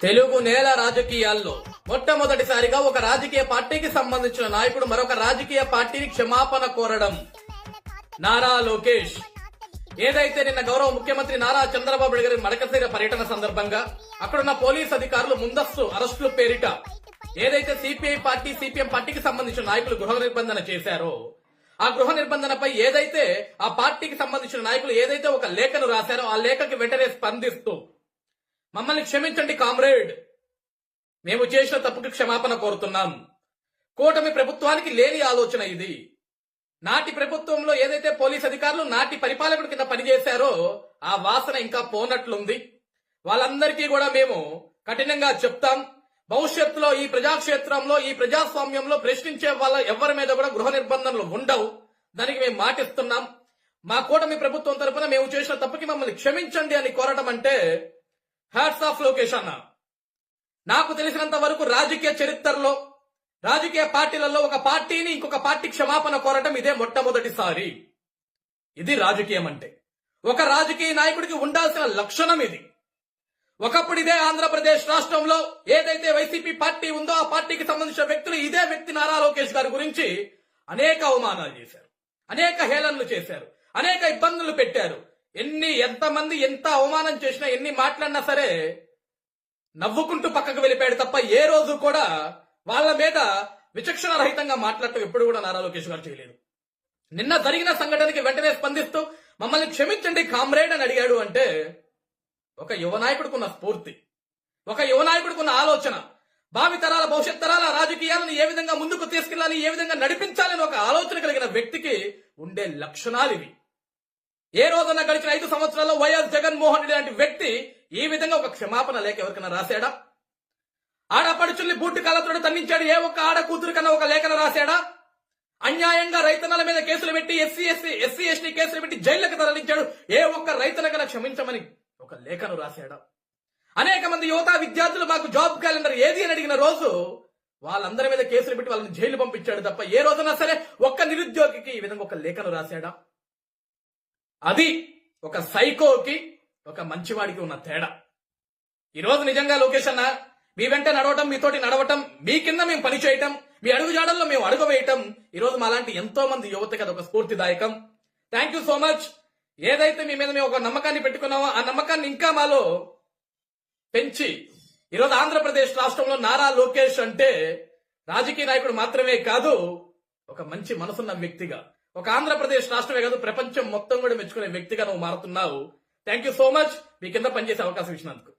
తెలుగు నేల రాజకీయాల్లో మొట్టమొదటిసారిగా ఒక రాజకీయ పార్టీకి సంబంధించిన నాయకుడు మరొక రాజకీయ పార్టీని క్షమాపణ కోరడం. నారా లోకేష్ ఏదైతే నిన్న గౌరవ ముఖ్యమంత్రి నారా చంద్రబాబు నాయుడు గారి మడకశిర పర్యటన సందర్భంగా అక్కడున్న పోలీస్ అధికారులు ముందస్తు అరెస్టుల పేరిట ఏదైతే సిపిఐ పార్టీ సిపిఎం పార్టీకి సంబంధించిన నాయకులు గృహ నిర్బంధన చేశారో ఆ గృహ నిర్బంధనపై ఏదైతే ఆ పార్టీకి సంబంధించిన నాయకులు ఏదైతే ఒక లేఖను రాశారో ఆ లేఖకి వెంటనే స్పందిస్తూ మమ్మల్ని క్షమించండి కామ్రేడ్, మేము చేసిన తప్పుకి క్షమాపణ కోరుతున్నాం. కూటమి ప్రభుత్వానికి లేని ఆలోచన ఇది. నాటి ప్రభుత్వంలో ఏదైతే పోలీస్ అధికారులు నాటి పరిపాలకుడి కింద పనిచేశారో ఆ వాసన ఇంకా పోనట్లుంది. వాళ్ళందరికీ కూడా మేము కఠినంగా చెప్తాం. భవిష్యత్తులో ఈ ప్రజాక్షేత్రంలో ఈ ప్రజాస్వామ్యంలో ప్రశ్నించే వాళ్ళ ఎవరి మీద కూడా గృహ నిర్బంధనలు ఉండవు. దానికి మేము మాటిస్తున్నాం. మా కూటమి ప్రభుత్వం తరపున మేము చేసిన తప్పుకి మమ్మల్ని క్షమించండి అని కోరడం అంటే హ్యాట్స్ ఆఫ్ లోకేష్ అన్న. నాకు తెలిసినంత వరకు రాజకీయ చరిత్రలో రాజకీయ పార్టీలలో ఒక పార్టీని ఇంకొక పార్టీ క్షమాపణ కోరటం ఇదే మొట్టమొదటిసారి. ఇది రాజకీయం అంటే ఒక రాజకీయ నాయకుడికి ఉండాల్సిన లక్షణం ఇది. ఒకప్పుడు ఇదే ఆంధ్రప్రదేశ్ రాష్ట్రంలో ఏదైతే వైసీపీ పార్టీ ఉందో ఆ పార్టీకి సంబంధించిన వ్యక్తులు ఇదే వ్యక్తి నారా లోకేష్ గారి గురించి అనేక అవమానాలు చేశారు, అనేక హేళనలు చేశారు, అనేక ఇబ్బందులు పెట్టారు. ఎంతమంది ఎంత అవమానం చేసినా ఎన్ని మాట్లాడినా సరే నవ్వుకుంటూ పక్కకు వెళ్ళిపోయాడు తప్ప ఏ రోజు కూడా వాళ్ళ మీద విచక్షణ రహితంగా మాట్లాడటం ఎప్పుడు కూడా నారా లోకేష్ గారు చేయలేదు. నిన్న జరిగిన సంఘటనకి వెంటనే స్పందిస్తూ మమ్మల్ని క్షమించండి కామ్రేడ్ అని అడిగాడు అంటే ఒక యువ నాయకుడుకున్న స్ఫూర్తి, ఒక యువ నాయకుడుకున్న ఆలోచన, భావితరాల భవిష్యత్ తరాల రాజకీయాలను ఏ విధంగా ముందుకు తీసుకెళ్లాలి, ఏ విధంగా నడిపించాలని ఒక ఆలోచన కలిగిన వ్యక్తికి ఉండే లక్షణాలు ఇవి. ఏ రోజున గడిచిన 5 సంవత్సరాల్లో వైఎస్ జగన్మోహన్ రెడ్డి లాంటి వ్యక్తి ఈ విధంగా ఒక క్షమాపణ లేఖ ఎవరికైనా రాశాడా? ఆడపడుచుల్ని బూటు కాలతో తన్నించాడు ఏ ఒక్క ఆడ కూతురు కన్నా ఒక లేఖను రాశాడా? అన్యాయంగా రైతన్నల మీద కేసులు పెట్టి ఎస్సీ ఎస్టీ కేసులు పెట్టి జైళ్లకు తరలించాడు ఏ ఒక్క రైతన్నకన్నా క్షమించమని ఒక లేఖను రాశాడా? అనేక మంది యువత విద్యార్థులు మాకు జాబ్ క్యాలెండర్ ఏది అని అడిగిన రోజు వాళ్ళందరి మీద కేసులు పెట్టి వాళ్ళని జైలు పంపించాడు తప్ప ఏ రోజునా సరే ఒక్క నిరుద్యోగికి ఈ విధంగా ఒక లేఖను రాశాడా? అది ఒక సైకోకి ఒక మంచివాడికి ఉన్న తేడా. ఈరోజు నిజంగా లోకేష్ అన్న మీ వెంట నడవటం, మీతోటి నడవటం, మీ కింద మేము పని చేయటం, మీ అడుగుజాడల్లో మేము అడుగు వేయటం ఈరోజు మాలాంటి ఎంతో మంది యువతకి అదొక స్ఫూర్తిదాయకం. Thank you so much. ఏదైతే మీ మీద మేము ఒక నమ్మకాన్ని పెట్టుకున్నామో ఆ నమ్మకాన్ని ఇంకా మాలో పెంచి ఈరోజు ఆంధ్రప్రదేశ్ రాష్ట్రంలో నారా లోకేష్ అంటే రాజకీయ నాయకుడు మాత్రమే కాదు, ఒక మంచి మనసున్న వ్యక్తిగా, ఒక ఆంధ్రప్రదేశ్ రాష్ట్రమే కాదు ప్రపంచం మొత్తం కూడా మెచ్చుకునే వ్యక్తిగా నువ్వు మారుతున్నావు. Thank you so much. మీ కింద పనిచేసే అవకాశం ఇచ్చినందుకు.